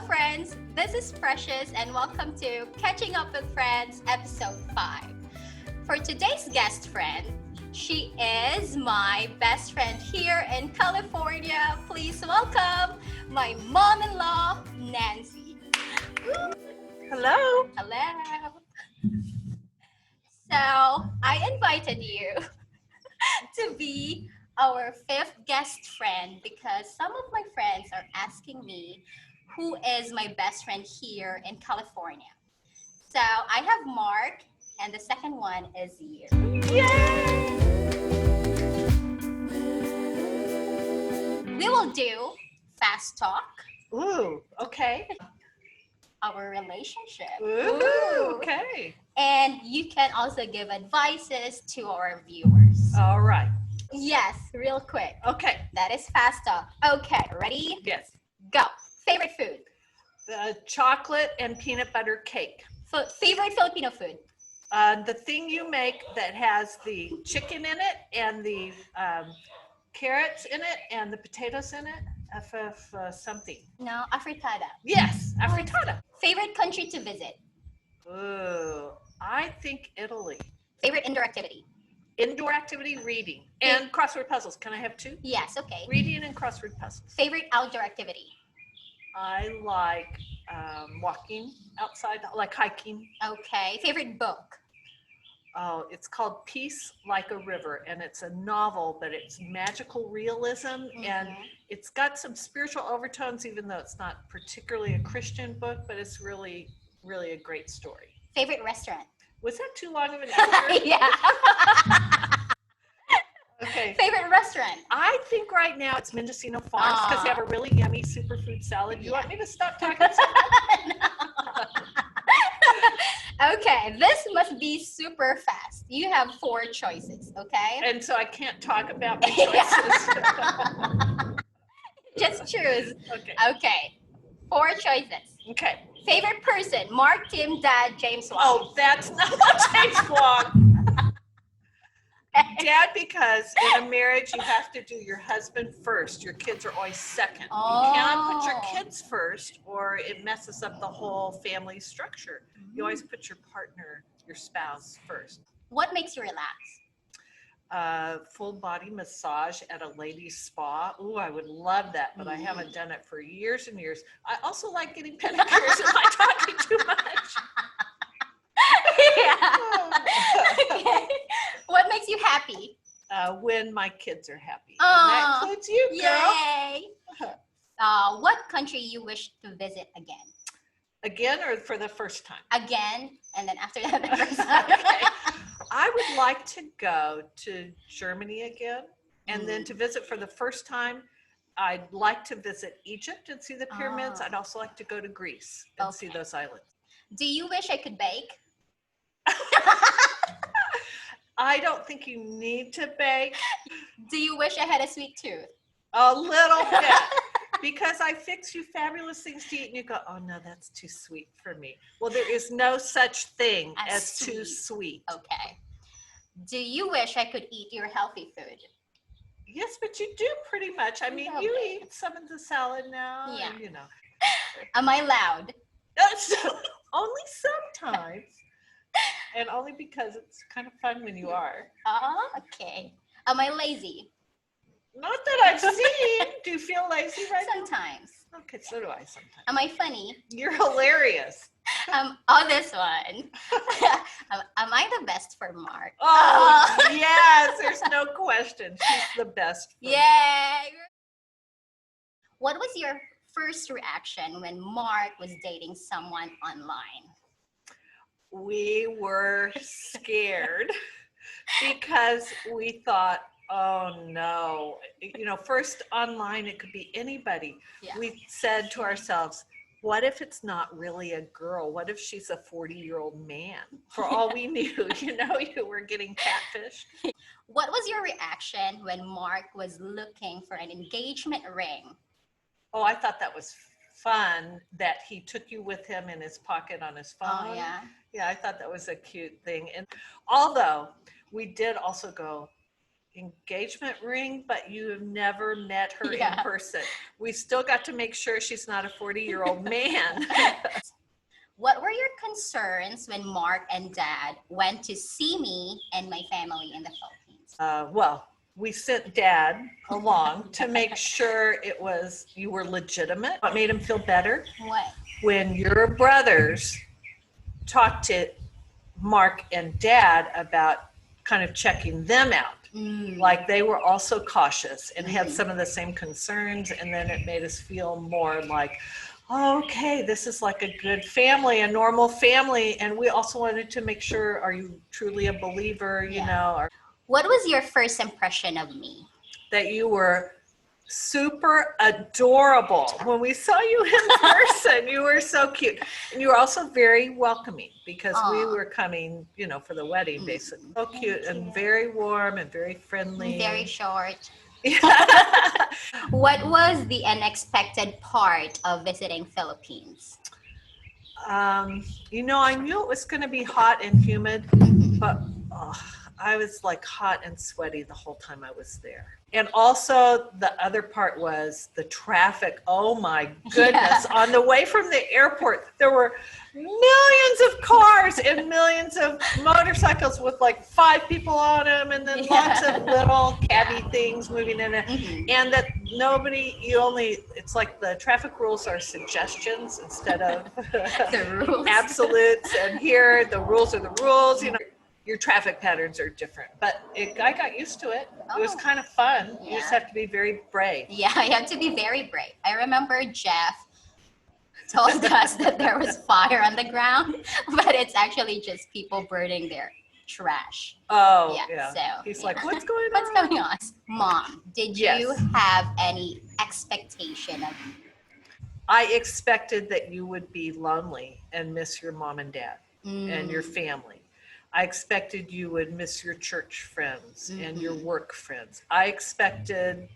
friends, this is Precious and welcome to Catching Up with Friends episode 5. For today's guest friend, she is my best friend here in California. Please welcome my mom-in-law, Nancy. Hello. Hello. So, I invited you to be our 5th guest friend because some of my friends are asking me who is my best friend here in California. So I have Mark, and the second one is you. Yay! We will do fast talk, Ooh, okay. our relationship. Ooh, okay. And you can also give advices to our viewers. All right. Yes, real quick. Okay. That is fast talk. Okay, ready? Yes. Go. Favorite food? Chocolate and peanut butter cake. Favorite Filipino food? The thing you make that has the chicken in it and the carrots in it and the potatoes in it. Something. No, afritada. Yes, afritada. Favorite country to visit? Ooh, I think Italy. Favorite indoor activity? Indoor activity, reading. And crossword puzzles. Can I have 2? Yes, okay. Reading and crossword puzzles. Favorite outdoor activity? I like walking outside, like hiking. Okay. Favorite book? Oh, it's called Peace Like a River, and it's a novel, but it's magical realism, and it's got some spiritual overtones, even though it's not particularly a Christian book, but it's really, really a great story. Favorite restaurant? Was that too long of an answer? Yeah. Okay. Favorite restaurant? I think right now it's Mendocino Farms because they have a really yummy superfood salad. You want me to stop talking so much? Okay, this must be super fast. You have 4 choices, okay? And so I can't talk about my choices. Just choose. Okay. Okay, 4 choices. Okay. Favorite person? Mark, Tim, Dad, James Wong. Oh, that's not James Wong. Dad, because in a marriage you have to do your husband first. Your kids are always second. Oh. You cannot put your kids first or it messes up the whole family structure. You always put your partner, your spouse first. What makes you relax? Full body massage at a ladies spa. Ooh, I would love that, but I haven't done it for years and years. I also like getting pedicures. Am I talking too much? Yeah. Okay. What makes you happy? When my kids are happy. Oh, And that includes you, girl. Yay! What country you wish to visit again? Again or for the first time? Again, and then after that, the first time. Okay. I would like to go to Germany again, and then to visit for the first time. I'd like to visit Egypt and see the pyramids. I'd also like to go to Greece and see those islands. Do you wish I could bake? I don't think you need to bake. Do you wish I had a sweet tooth? A little bit. Because I fix you fabulous things to eat and you go, oh no, that's too sweet for me. Well, there is no such thing as too sweet. Okay. Do you wish I could eat your healthy food? Yes, but you do pretty much. I mean, you eat some of the salad now. Yeah. And, you know. Am I loud? Only sometimes. And only because it's kind of fun when you are. Oh, okay. Am I lazy? Not that I've seen. Do you feel lazy right Sometimes. now? Okay, so do I sometimes. Am I funny? You're hilarious. This one. Am I the best for Mark? Oh, yes. There's no question. She's the best. Yay! What was your first reaction when Mark was dating someone online? We were scared because we thought, oh no, first online, it could be anybody. Yeah. We said to ourselves, what if it's not really a girl? What if she's a 40-year-old man? For all we knew, you were getting catfished. What was your reaction when Mark was looking for an engagement ring? Oh, I thought that was fun that he took you with him in his pocket on his phone. Oh, yeah. Yeah, I thought that was a cute thing. And although we did also go, engagement ring, but you have never met her in Yeah. person. We still got to make sure she's not a 40-year-old man. What were your concerns when Mark and Dad went to see me and my family in the Philippines? Well, we sent Dad along to make sure you were legitimate. What made him feel better? What? When your brothers talked to Mark and Dad about kind of checking them out. Like they were also cautious and had some of the same concerns, and then it made us feel more like, oh, okay, this is like a good family, a normal family. And we also wanted to make sure, are you truly a believer, you know? Or What was your first impression of me? that you were super adorable. When we saw you in person, you were so cute. And you were also very welcoming because we Aw. were coming, you know, for the wedding, basically. So cute and very warm and very friendly. Very short. Yeah. What was the unexpected part of visiting Philippines? You know, I knew it was going to be hot and humid, but I was like hot and sweaty the whole time I was there. And also the other part was the traffic. Oh my goodness. On the way from the airport, there were millions of cars and millions of motorcycles with like 5 people on them, and then lots of little cabby things moving in it. And that it's like the traffic rules are suggestions instead of The rules. absolutes. And here the rules are the rules, you know. Your traffic patterns are different, but I got used to it. It was kind of fun. You just have to be very brave. Yeah, you have to be very brave. I remember Jeff told us that there was fire on the ground, but it's actually just people burning their trash. Oh, yeah. So he's like, what's going on? What's going on? Mom, did you have any expectation of me? I expected that you would be lonely and miss your mom and dad and your family. I expected you would miss your church friends and your work friends. I expected,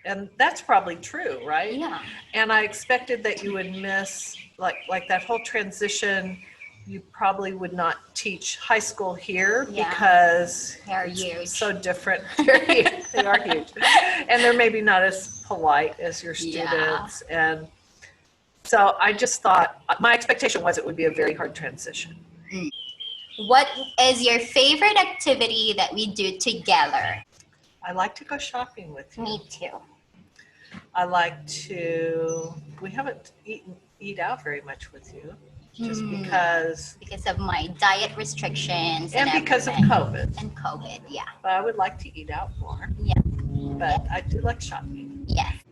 and that's probably true, right? Yeah. And I expected that you would miss, like that whole transition. You probably would not teach high school here because they're huge. So different. They are huge. And they're maybe not as polite as your students. And so I just thought, my expectation was it would be a very hard transition. What is your favorite activity that we do together? I like to go shopping with you. Me too. I like to, we haven't eat out very much with you just because of my diet restrictions and because of COVID. And COVID, yeah. But I would like to eat out more. Yeah. But I do like shopping. Yes.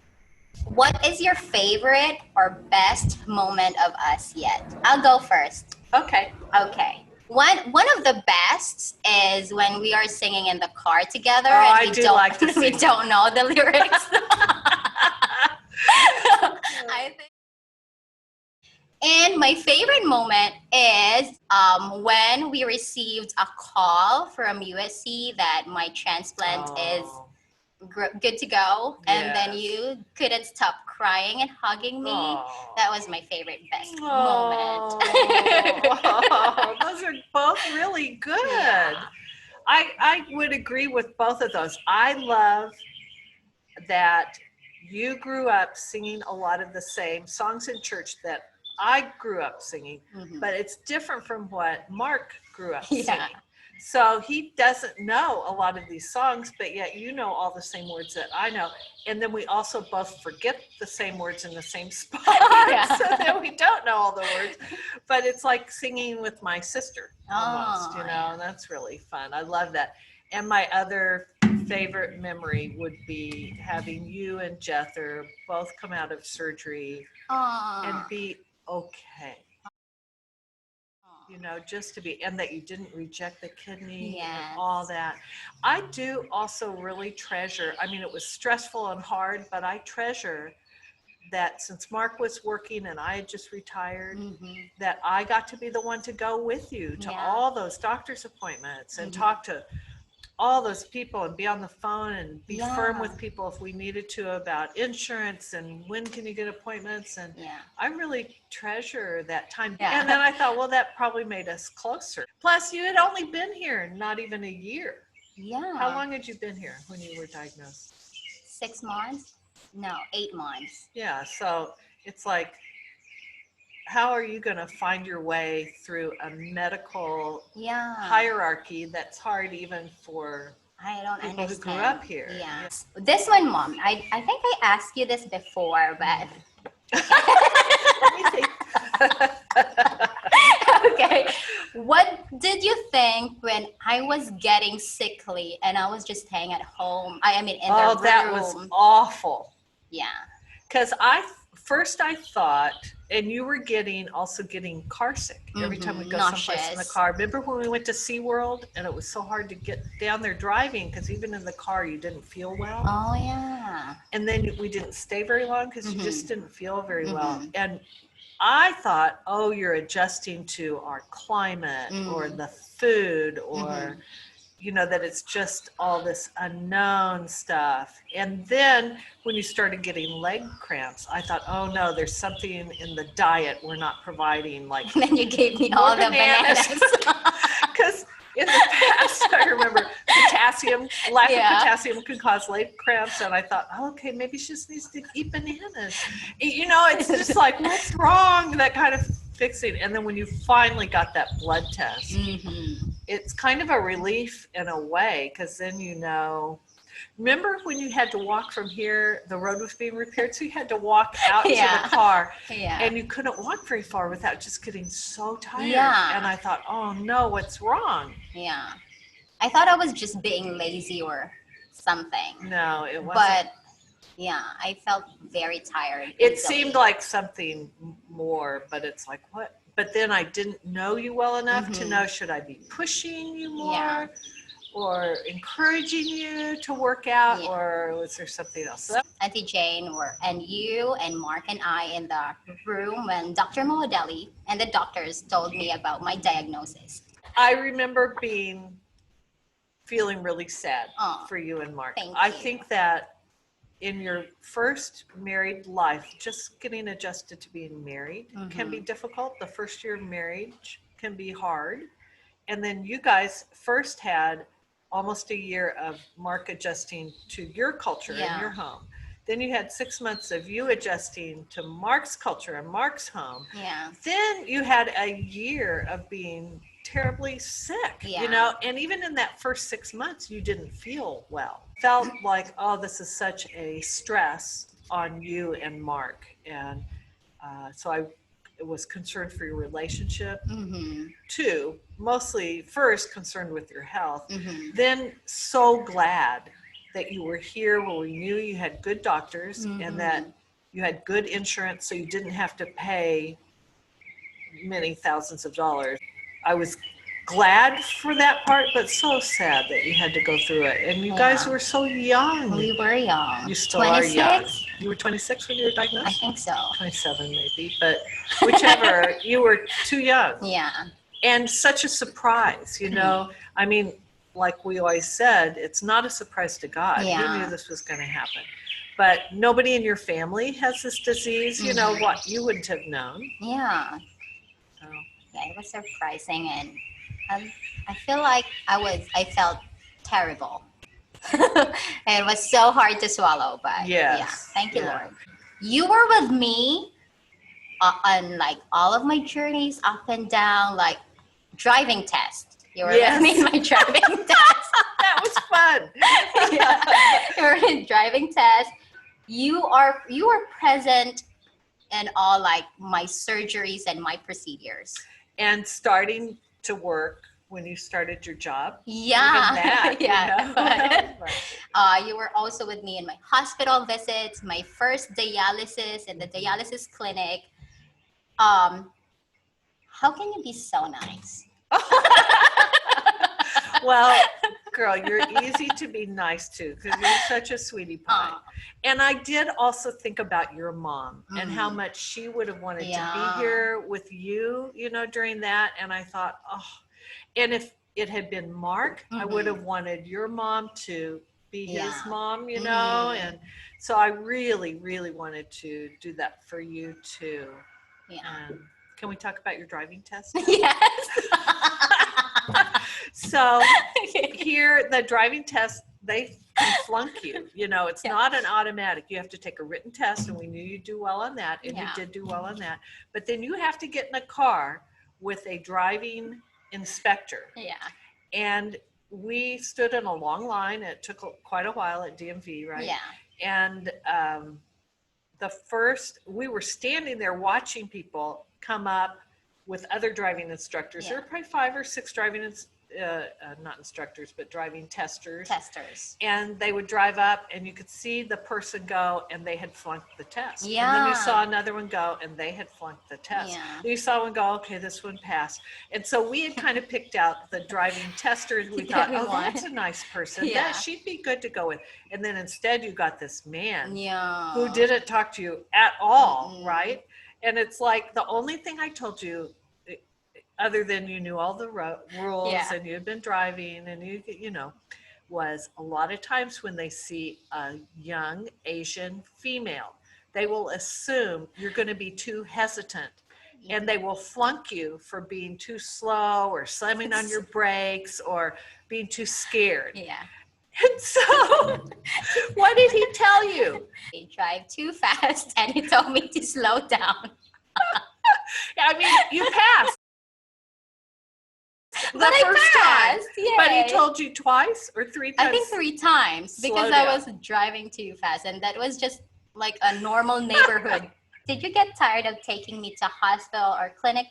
What is your favorite or best moment of us yet? I'll go first. Okay. One of the best is when we are singing in the car together and we don't know the lyrics. I think. And my favorite moment is when we received a call from USC that my transplant is good to go, and then you couldn't stop crying and hugging me. That was my favorite best moment. Those are both really good. Yeah. I would agree with both of those. I love that you grew up singing a lot of the same songs in church that I grew up singing, but it's different from what Mark grew up singing. So he doesn't know a lot of these songs, but yet you know all the same words that I know. And then we also both forget the same words in the same spot. So then we don't know all the words. But it's like singing with my sister almost, you know, and that's really fun. I love that. And my other favorite memory would be having you and Jether both come out of surgery and be okay. You know, just to be, and that you didn't reject the kidney and all that. I do also really treasure, I mean, it was stressful and hard, but I treasure that since Mark was working and I had just retired, that I got to be the one to go with you to all those doctor's appointments and talk to all those people and be on the phone and be firm with people if we needed to about insurance and when can you get appointments. And I really treasure that time. And then I thought, well, that probably made us closer. Plus you had only been here not even a year. Yeah. How long had you been here when you were diagnosed? 6 months? No, 8 months. Yeah, so it's like, how are you going to find your way through a medical Yeah. hierarchy that's hard even for I don't people who grew understand. up here? Yeah. This one, Mom. I think I asked you this before, but Let me see. okay. What did you think when I was getting sickly and I was just staying at home? I mean, in the Oh, room. that was awful. Yeah. Because first I thought, and you were also getting car sick every time we go someplace in the car. Remember when we went to SeaWorld and it was so hard to get down there driving because even in the car you didn't feel well? Oh, yeah. And then we didn't stay very long because you just didn't feel very well. And I thought, oh, you're adjusting to our climate or the food or, you know, that it's just all this unknown stuff. And then when you started getting leg cramps, I thought, oh no, there's something in the diet we're not providing. Like, and then you gave me all the bananas. Because in the past, I remember lack of potassium can cause leg cramps, and I thought, oh, okay, maybe she just needs to eat bananas. You know, it's just like, what's wrong? That kind of fixing. And then when you finally got that blood test, it's kind of a relief in a way, because then you know. Remember when you had to walk from here, the road was being repaired, so you had to walk out to the car, and you couldn't walk very far without just getting so tired. And I thought, oh no, what's wrong? Yeah. I thought I was just being lazy or something. No, it wasn't. But yeah, I felt very tired. It seemed like something more, but it's like, what? But then I didn't know you well enough to know, should I be pushing you more? Or encouraging you to work out, or was there something else? Auntie Jane and you and Mark and I in the room when Dr. Modelli and the doctors told me about my diagnosis. I remember feeling really sad for you and Mark. I think that in your first married life, just getting adjusted to being married can be difficult. The first year of marriage can be hard. And then you guys first had almost a year of Mark adjusting to your culture in your home. Then you had 6 months of you adjusting to Mark's culture and Mark's home. Yeah. Then you had a year of being terribly sick, you know, and even in that first 6 months, you didn't feel well. Felt like, oh, this is such a stress on you and Mark. And so I was concerned for your relationship. Two, mostly first concerned with your health. Then so glad that you were here where we knew you had good doctors and that you had good insurance, so you didn't have to pay many thousands of dollars. I was glad for that part, but so sad that you had to go through it. And you guys were so young. We were young. You still 26? Are young. You were 26 when you were diagnosed? I think so. 27 maybe, but whichever, you were too young. Yeah. And such a surprise, you know. I mean, like we always said, it's not a surprise to God. He knew this was going to happen. But nobody in your family has this disease, you know, what you wouldn't have known. Yeah. So. Yeah, it was surprising, and I feel like I felt terrible. It was so hard to swallow, but thank you, Lord. You were with me on like all of my journeys up and down, like driving test. You were with me in my driving test. That was fun. You were in driving test. You were present in all like my surgeries and my procedures. And starting to work when you started your job. Yeah. That, you were also with me in my hospital visits, my first dialysis in the dialysis clinic. How can you be so nice? Well, girl, you're easy to be nice to because you're such a sweetie pie. And I did also think about your mom and how much she would have wanted to be here with you, you know, during that. And I thought, oh, and if it had been Mark, I would have wanted your mom to be his mom, you know. And so I really, really wanted to do that for you too. Yeah. Can we talk about your driving test? Yes. So here, the driving test, they can flunk you. You know, it's not an automatic. You have to take a written test, and we knew you'd do well on that, and you did do well on that. But then you have to get in a car with a driving inspector. Yeah. And we stood in a long line. It took quite a while at DMV, right? Yeah. And we were standing there watching people come up with other driving instructors. Yeah. There were probably 5 or 6 driving not instructors, but driving testers. And they would drive up, and you could see the person go, and they had flunked the test. Yeah. And then you saw another one go, and they had flunked the test. Yeah. Then you saw one go, okay, this one passed. And so we had kind of picked out the driving testers. We thought, oh, that's a nice person. Yeah. She'd be good to go with. And then instead you got this man who Yeah. didn't talk to you at all, right? And it's like the only thing I told you, other than you knew all the rules and you had been driving and you know, was a lot of times when they see a young Asian female, they will assume you're going to be too hesitant, and they will flunk you for being too slow or slamming on your brakes or being too scared. Yeah. And so what did he tell you? He drive too fast, and he told me to slow down. I mean, you passed. But I passed. Time. But he told you twice or 3 times? I think 3 times, because I was driving too fast, and that was just like a normal neighborhood. Did you get tired of taking me to hospital or clinic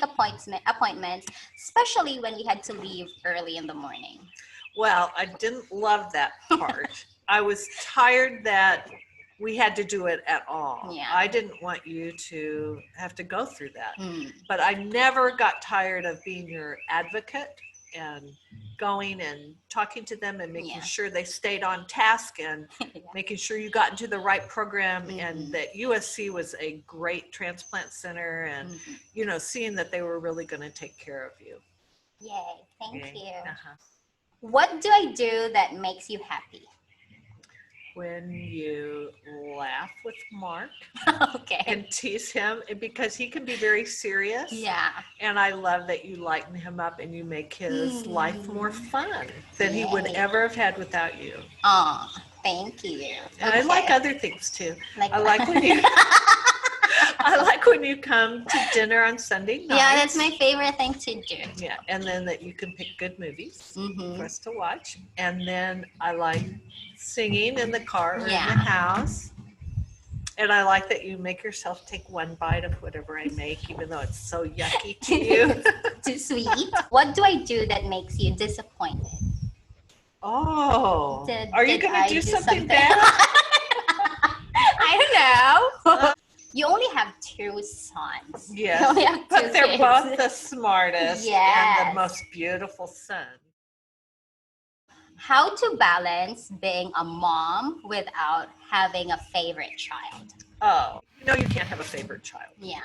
appointments, especially when we had to leave early in the morning? Well, I didn't love that part. I was tired that we had to do it at all. Yeah. I didn't want you to have to go through that. But I never got tired of being your advocate and going and talking to them and making sure they stayed on task and making sure you got into the right program, and that USC was a great transplant center, and you know, seeing that they were really going to take care of you. Yay, thank you. What do I do that makes you happy? When you laugh with Mark Okay. and tease him, because he can be very serious. Yeah. And I love that you lighten him up and you make his life more fun than he would ever have had without you. Oh, thank you. And I like other things too. I like when you I like when you come to dinner on Sunday nights. Yeah, that's my favorite thing to do. Yeah, and then that you can pick good movies for us to watch. And then I like singing in the car or in the house. And I like that you make yourself take one bite of whatever I make, even though it's so yucky to you. Too sweet. What do I do that makes you disappointed? Oh, are you going to do something bad? I don't know. You only have 2 sons. Yes, You only have 2 but they're kids. both the smartest and the most beautiful son. How to balance being a mom without having a favorite child? Oh, you know, you can't have a favorite child. Yeah.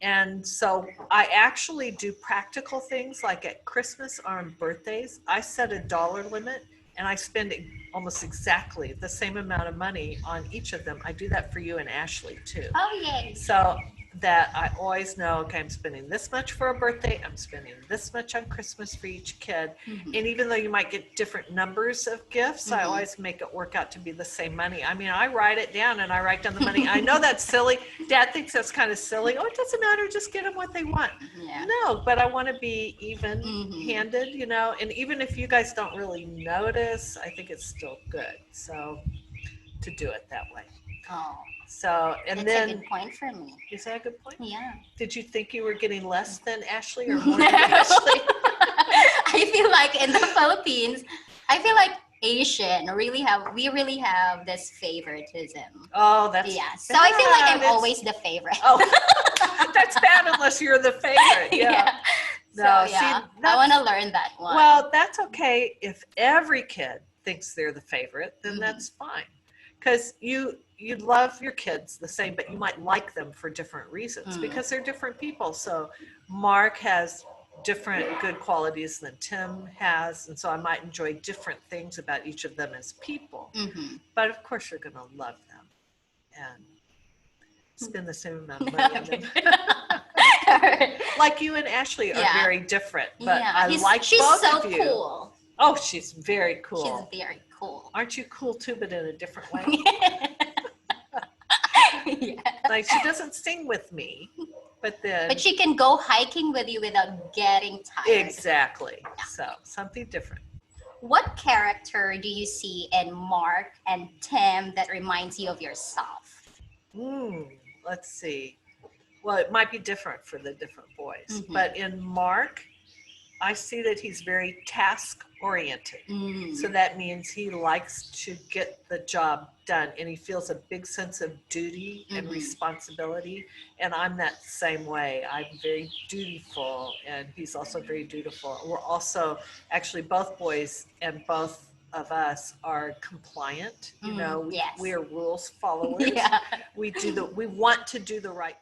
And so I actually do practical things, like at Christmas or on birthdays. I set a dollar limit, and I spend almost exactly the same amount of money on each of them. I do that for you and Ashley too. Oh, yay. So that I always know, okay, I'm spending this much for a birthday, I'm spending this much on Christmas for each kid. And even though you might get different numbers of gifts, I always make it work out to be the same money. I mean, I write it down and I write down the money. I know that's silly. Dad thinks that's kind of silly. Oh, it doesn't matter, just get them what they want. Yeah. No, but I want to be even handed, you know, and even if you guys don't really notice, I think it's still good. So to do it that way. Oh. So, and That's then, a good point for me. is that a good point? Yeah. Did you think you were getting less than Ashley or more than Ashley? I feel like in the Philippines, I feel like Asian we really have this favoritism. Oh, that's So I feel like I'm bad. always the favorite. Oh, that's bad unless you're the favorite. Yeah. No, So yeah, see, I want to learn that one. Well, that's okay if every kid thinks they're the favorite, then that's fine. Because you love your kids the same, but you might like them for different reasons because they're different people. So Mark has different good qualities than Tim has, and so I might enjoy different things about each of them as people. But of course you're going to love them and spend the same amount of money on them. like you and Ashley are Yeah. very different, but Yeah, I like she's both so of you. cool. Oh, she's very She's cool. very cool. Aren't you cool too, but in a different way? Yeah. Like she doesn't sing with me, but then But she can go hiking with you without getting tired. exactly. So something different. What character do you see in Mark and Tim that reminds you of yourself? Let's see. Well, it might be different for the different boys, Mhm. but in Mark, I see that he's very task oriented. So that means he likes to get the job done and he feels a big sense of duty and responsibility. And I'm that same way. I'm very dutiful and he's also very dutiful. We're also actually both boys and both of us are compliant. Yes. We are rules followers. Yeah. We want to do the right thing.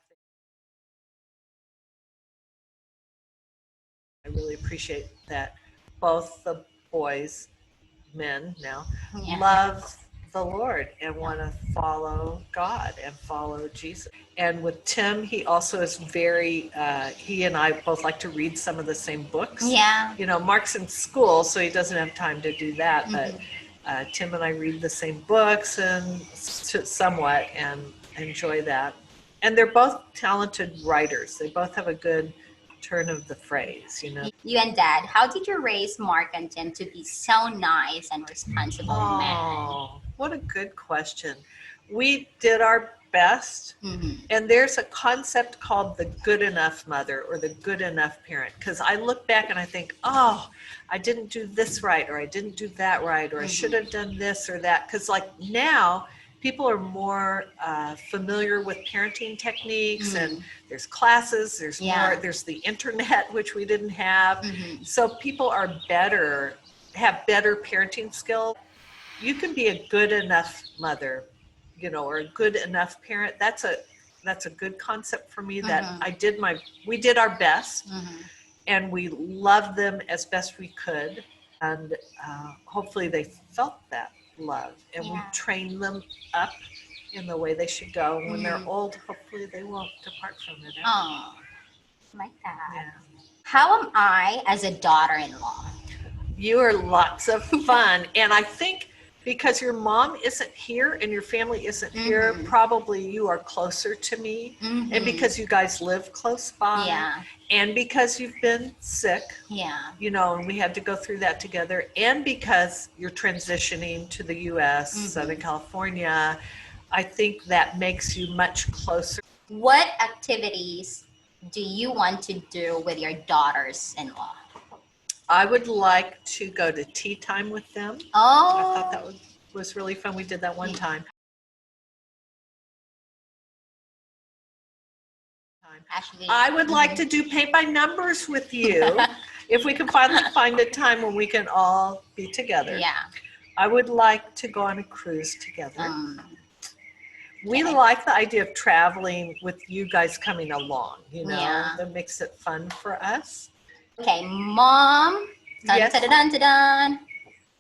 I really appreciate that both the boys, men now, Yeah. love the Lord and want to follow God and follow Jesus. And with Tim, he also is very, he and I both like to read some of the same books. Yeah. Mark's in school, so he doesn't have time to do that, but Tim and I read the same books and somewhat and enjoy that. And they're both talented writers. They both have a good turn of the phrase. You and Dad, how did you raise Mark and Tim to be so nice and responsible men? Oh, what a good question. We did our best. And there's a concept called the good enough mother or the good enough parent. Because I look back and I think, oh, I didn't do this right, or I didn't do that right, or I should have done this or that. Because like now, people are more familiar with parenting techniques, and there's classes, there's more, there's the internet, which we didn't have. So people are have better parenting skills. You can be a good enough mother, or a good enough parent. That's a good concept for me that we did our best and we loved them as best we could. And hopefully they felt that love and we trained them up in the way they should go. And when they're old, hopefully they won't depart from it. Oh, like that. Yeah. How am I as a daughter-in-law? You are lots of fun. And I think because your mom isn't here and your family isn't here, probably you are closer to me. And because you guys live close by. Yeah. And because you've been sick. Yeah. And we had to go through that together. And because you're transitioning to the U.S., Southern California, I think that makes you much closer. What activities do you want to do with your daughters-in-law? I would like to go to tea time with them. Oh. I thought that was really fun. We did that one time. Ashley. I would like to do paint by numbers with you. If we can finally find a time when we can all be together. Yeah. I would like to go on a cruise together. We like the idea of traveling with you guys coming along, Yeah. That makes it fun for us. Okay, Mom. Dun, Yes. dun, dun, dun, dun.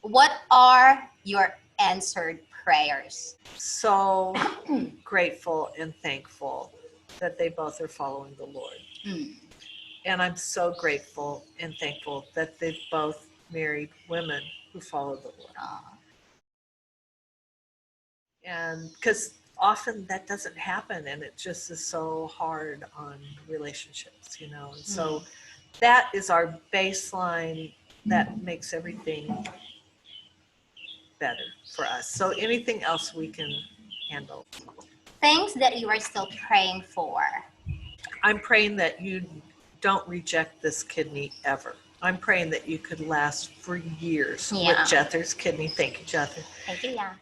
What are your answered prayers? So grateful and thankful that they both are following the Lord. And I'm so grateful and thankful that they've both married women who follow the Lord. And because often that doesn't happen and it just is so hard on relationships, and so that is our baseline that makes everything better for us. So anything else we can handle. Things that you are still praying for. I'm praying that you don't reject this kidney ever. I'm praying that you could last for years with Jether's kidney. Thank you, Jether. Thank you, yeah.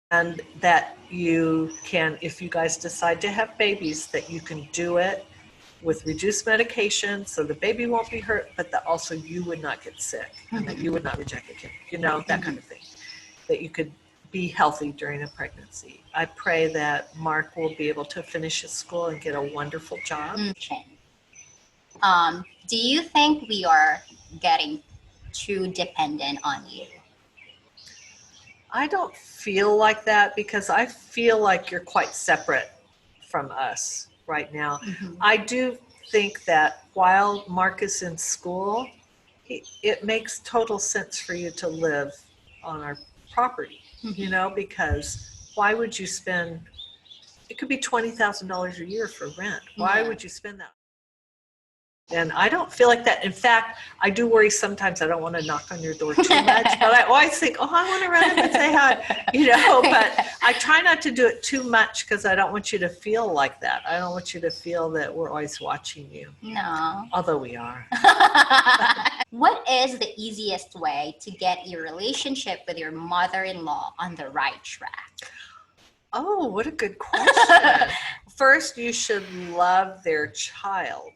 And that you can, if you guys decide to have babies, that you can do it with reduced medication so the baby won't be hurt, but that also you would not get sick and that you would not reject the kid, that kind of thing. That you could be healthy during a pregnancy. I pray that Mark will be able to finish his school and get a wonderful job. Do you think we are getting too dependent on you? I don't feel like that because I feel like you're quite separate from us right now. I do think that while Mark is in school, it makes total sense for you to live on our property, you know, because why would you spend, it could be $20,000 a year for rent. Why would you spend that? And I don't feel like that. In fact, I do worry sometimes. I don't want to knock on your door too much, but I always think, oh, I want to run up and say hi, you know, but I try not to do it too much because I don't want you to feel like that. I don't want you to feel that we're always watching you. No. Although we are. What is the easiest way to get your relationship with your mother-in-law on the right track? Oh, what a good question. First, you should love their child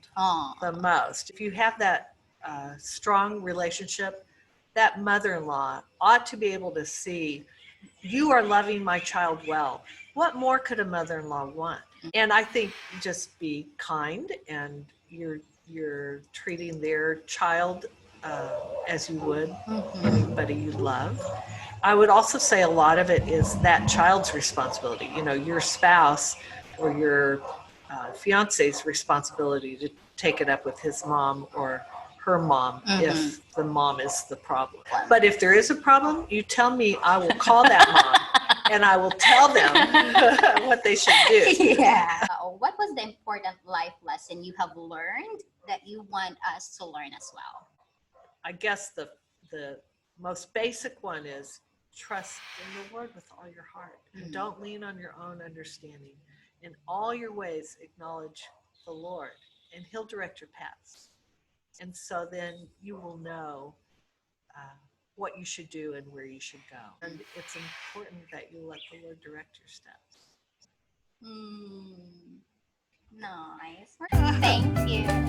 the most. If you have that strong relationship, that mother-in-law ought to be able to see, you are loving my child well. What more could a mother-in-law want? And I think just be kind, and you're treating their child as you would anybody you love. I would also say a lot of it is that child's responsibility. You know, your spouse or your fiance's responsibility to take it up with his mom or her mom if the mom is the problem. But if there is a problem, you tell me, I will call that mom and I will tell them what they should do. Yeah. What was the important life lesson you have learned that you want us to learn as well? I guess the most basic one is trust in the Lord with all your heart, and don't lean on your own understanding. In all your ways, acknowledge the Lord, and He'll direct your paths. And so then you will know what you should do and where you should go. And it's important that you let the Lord direct your steps. Nice. Thank you.